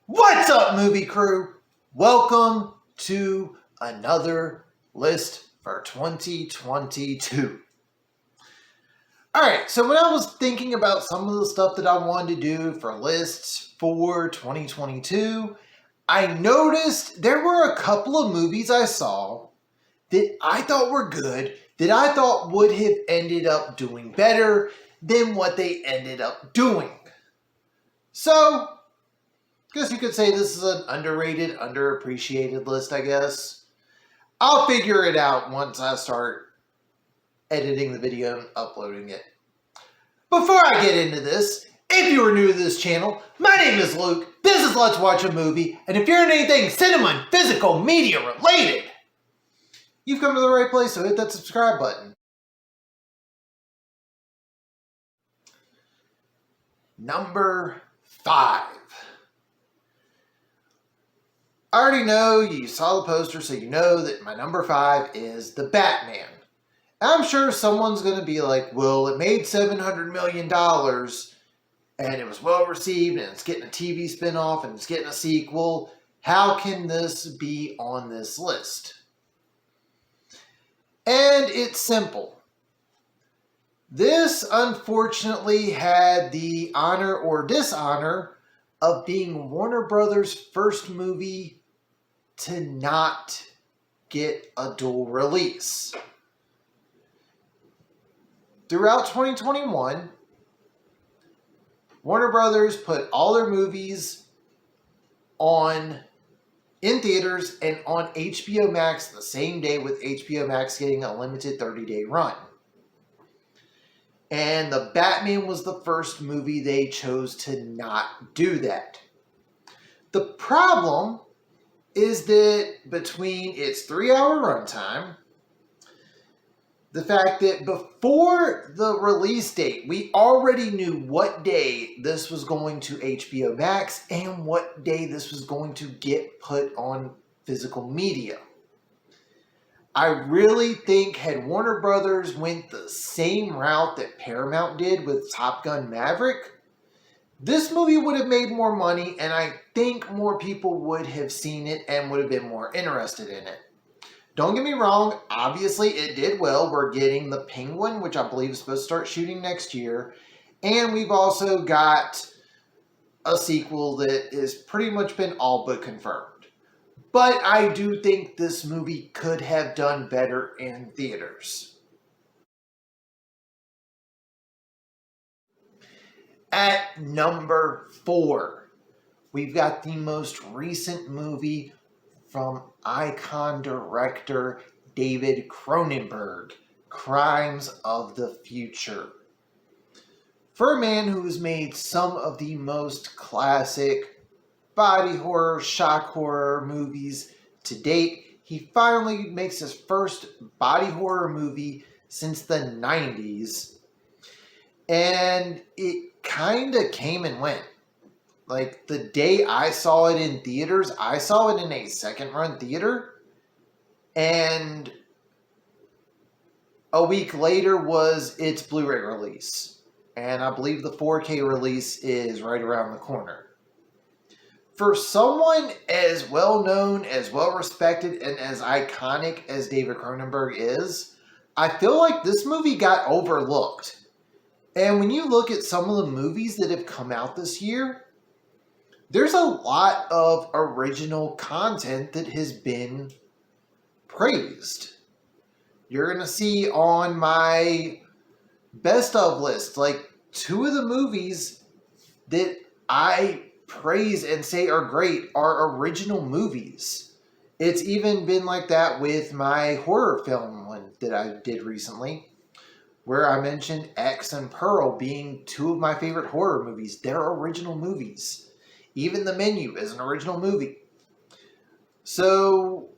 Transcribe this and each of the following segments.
What's up, movie crew? Welcome to another list for 2022. Alright, so when I was thinking about some of the stuff that I wanted to do for lists for 2022, I noticed there were a couple of movies I saw that I thought were good, that I thought would have ended up doing better than what they ended up doing. So, I guess you could say this is an underrated, underappreciated list, I guess. I'll figure it out once I start editing the video and uploading it. Before I get into this, if you are new to this channel, my name is Luke, this is Let's Watch a Movie, and if you're in anything cinema and physical media related, you've come to the right place, so hit that subscribe button. Number 5. I already know, you saw the poster, so you know that my number 5 is The Batman. I'm sure someone's going to be like, well, it made $700 million, and it was well received, and it's getting a TV spinoff, and it's getting a sequel. How can this be on this list? And it's simple. This, unfortunately, had the honor or dishonor of being Warner Brothers' first movie to not get a dual release. Throughout 2021, Warner Brothers put all their movies in theaters and on HBO Max the same day, with HBO Max getting a limited 30-day run. And The Batman was the first movie they chose to not do that. The problem is that between its 3-hour runtime, the fact that before the release date, we already knew what day this was going to HBO Max and what day this was going to get put on physical media. I really think had Warner Brothers went the same route that Paramount did with Top Gun Maverick, this movie would have made more money, and I think more people would have seen it and would have been more interested in it. Don't get me wrong, obviously it did well. We're getting The Penguin, which I believe is supposed to start shooting next year, and we've also got a sequel that has pretty much been all but confirmed. But I do think this movie could have done better in theaters. At number 4, we've got the most recent movie from icon director David Cronenberg, Crimes of the Future. For a man who's made some of the most classic body horror, shock horror movies to date, he finally makes his first body horror movie since the 90s. And it kind of came and went. Like, the day I saw it in theaters, I saw it in a second-run theater. And a week later was its Blu-ray release. And I believe the 4K release is right around the corner. For someone as well-known, as well-respected, and as iconic as David Cronenberg is, I feel like this movie got overlooked. And when you look at some of the movies that have come out this year, there's a lot of original content that has been praised. You're going to see on my best of list, like 2 of the movies that I praise and say are great are original movies. It's even been like that with my horror film one that I did recently, where I mentioned X and Pearl being 2 of my favorite horror movies. They're original movies. Even The Menu is an original movie. So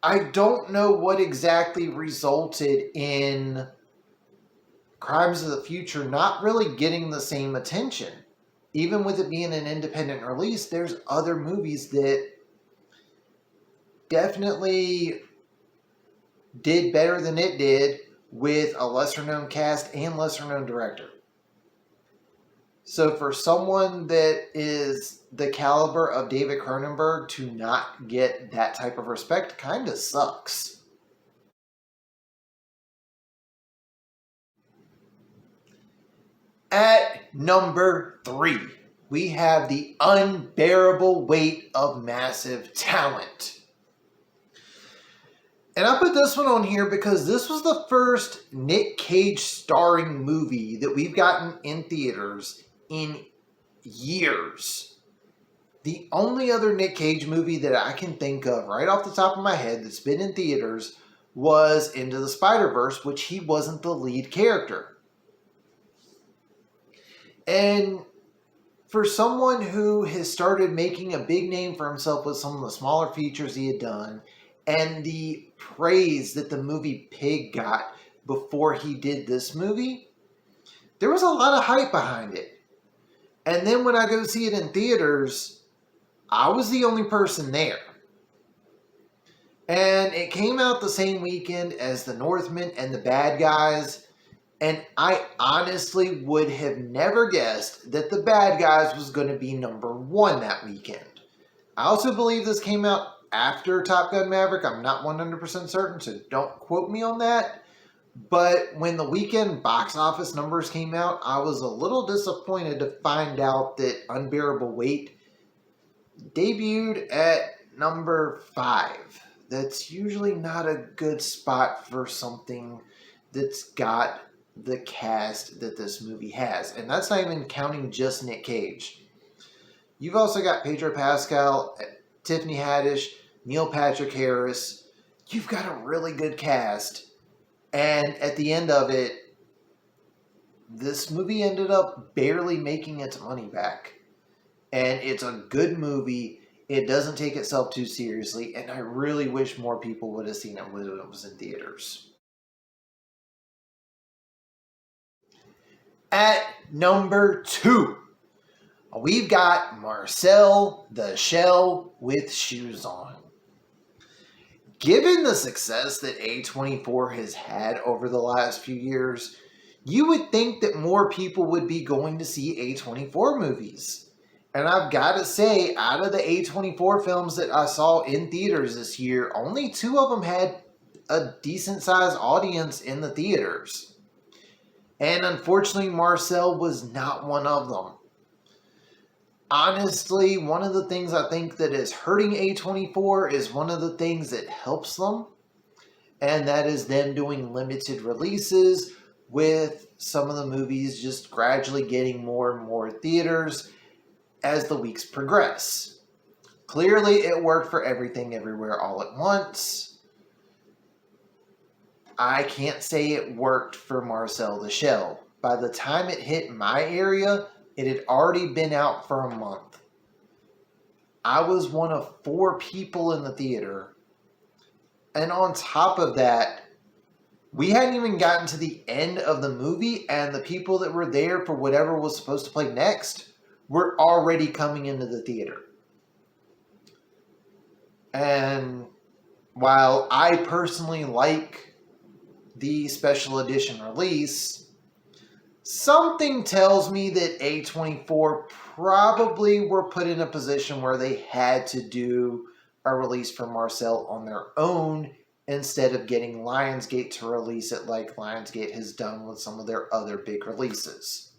I don't know what exactly resulted in Crimes of the Future not really getting the same attention. Even with it being an independent release, there's other movies that definitely did better than it did with a lesser-known cast and lesser-known director. So for someone that is the caliber of David Cronenberg to not get that type of respect kind of sucks. At number 3, we have The Unbearable Weight of Massive Talent. And I put this one on here because this was the first Nick Cage starring movie that we've gotten in theaters in years. The only other Nick Cage movie that I can think of right off the top of my head that's been in theaters was Into the Spider-Verse, which he wasn't the lead character. And for someone who has started making a big name for himself with some of the smaller features he had done, and the praise that the movie Pig got before he did this movie, there was a lot of hype behind it. And then when I go see it in theaters, I was the only person there. And it came out the same weekend as The Northman and The Bad Guys. And I honestly would have never guessed that The Bad Guys was going to be number 1 that weekend. I also believe this came out after Top Gun Maverick. I'm not 100% certain, so don't quote me on that. But when the weekend box office numbers came out, I was a little disappointed to find out that Unbearable Weight debuted at number 5. That's usually not a good spot for something that's got the cast that this movie has. And that's not even counting just Nick Cage. You've also got Pedro Pascal, Tiffany Haddish, Neil Patrick Harris. You've got a really good cast. And at the end of it, this movie ended up barely making its money back. And it's a good movie. It doesn't take itself too seriously. And I really wish more people would have seen it when it was in theaters. At number 2, we've got Marcel the Shell with Shoes On. Given the success that A24 has had over the last few years, you would think that more people would be going to see A24 movies. And I've got to say, out of the A24 films that I saw in theaters this year, only 2 of them had a decent-sized audience in the theaters. And unfortunately, Marcel was not one of them. Honestly, one of the things I think that is hurting A24 is one of the things that helps them. And that is them doing limited releases with some of the movies just gradually getting more and more theaters as the weeks progress. Clearly, it worked for Everything Everywhere All at Once. I can't say it worked for Marcel the Shell. By the time it hit my area, it had already been out for a month. I was one of 4 people in the theater. And on top of that, we hadn't even gotten to the end of the movie, and the people that were there for whatever was supposed to play next were already coming into the theater. And while I personally like the special edition release, something tells me that A24 probably were put in a position where they had to do a release for Marcel on their own instead of getting Lionsgate to release it like Lionsgate has done with some of their other big releases.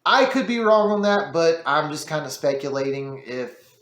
I could be wrong on that, but I'm just kind of speculating if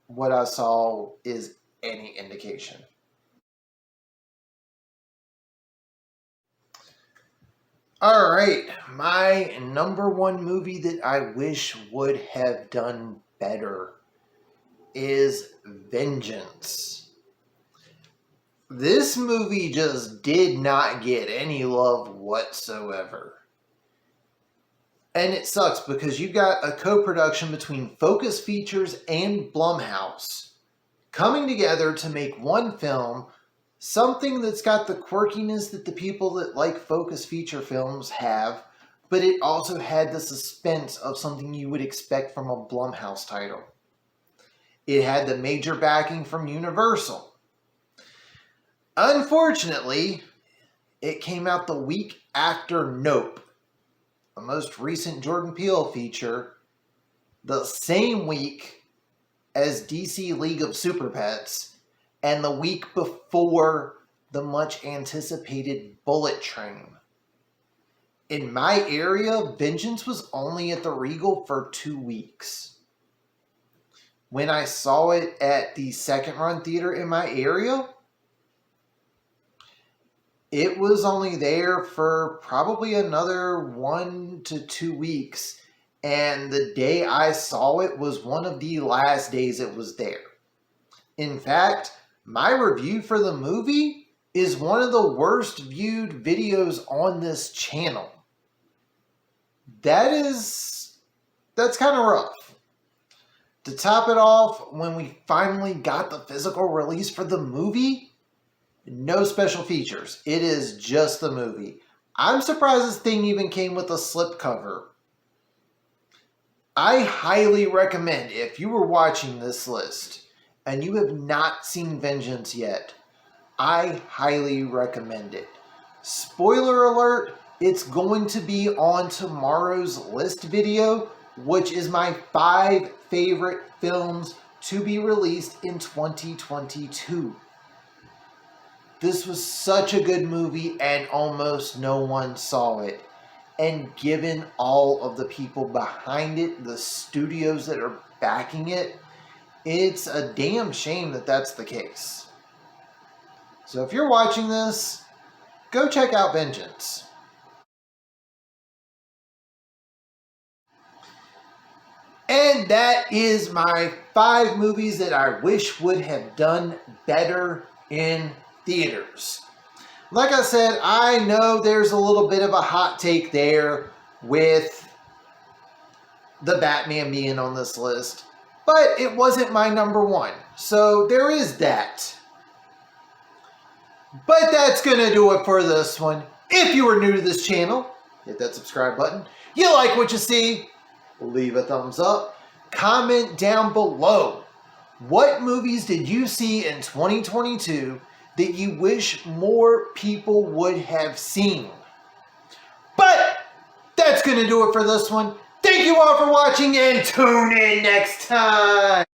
what I saw is any indication. All right, my number 1 movie that I wish would have done better is Vengeance. This movie just did not get any love whatsoever. And it sucks because you got a co-production between Focus Features and Blumhouse coming together to make one film, something that's got the quirkiness that the people that like Focus Feature films have, but it also had the suspense of something you would expect from a Blumhouse title. It had the major backing from Universal. Unfortunately, it came out the week after Nope, the most recent Jordan Peele feature, the same week as DC League of Super Pets, and the week before, the much anticipated Bullet Train. In my area, Vengeance was only at the Regal for 2 weeks. When I saw it at the second run theater in my area, it was only there for probably another 1 to 2 weeks. And the day I saw it was one of the last days it was there. In fact, my review for the movie is one of the worst viewed videos on this channel. That's kind of rough. To top it off, when we finally got the physical release for the movie, no special features. It is just the movie. I'm surprised this thing even came with a slipcover. I highly recommend, if you were watching this list and you have not seen Vengeance yet, I highly recommend it. Spoiler alert, it's going to be on tomorrow's list video, which is my 5 favorite films to be released in 2022. This was such a good movie and almost no one saw it. And given all of the people behind it, the studios that are backing it, it's a damn shame that that's the case. So if you're watching this, go check out Vengeance. And that is my 5 movies that I wish would have done better in theaters. Like I said, I know there's a little bit of a hot take there with the Batman being on this list, but it wasn't my number 1. So there is that. But that's going to do it for this one. If you are new to this channel, hit that subscribe button. You like what you see, leave a thumbs up. Comment down below. What movies did you see in 2022 that you wish more people would have seen? But that's going to do it for this one. Thank you all for watching and tune in next time.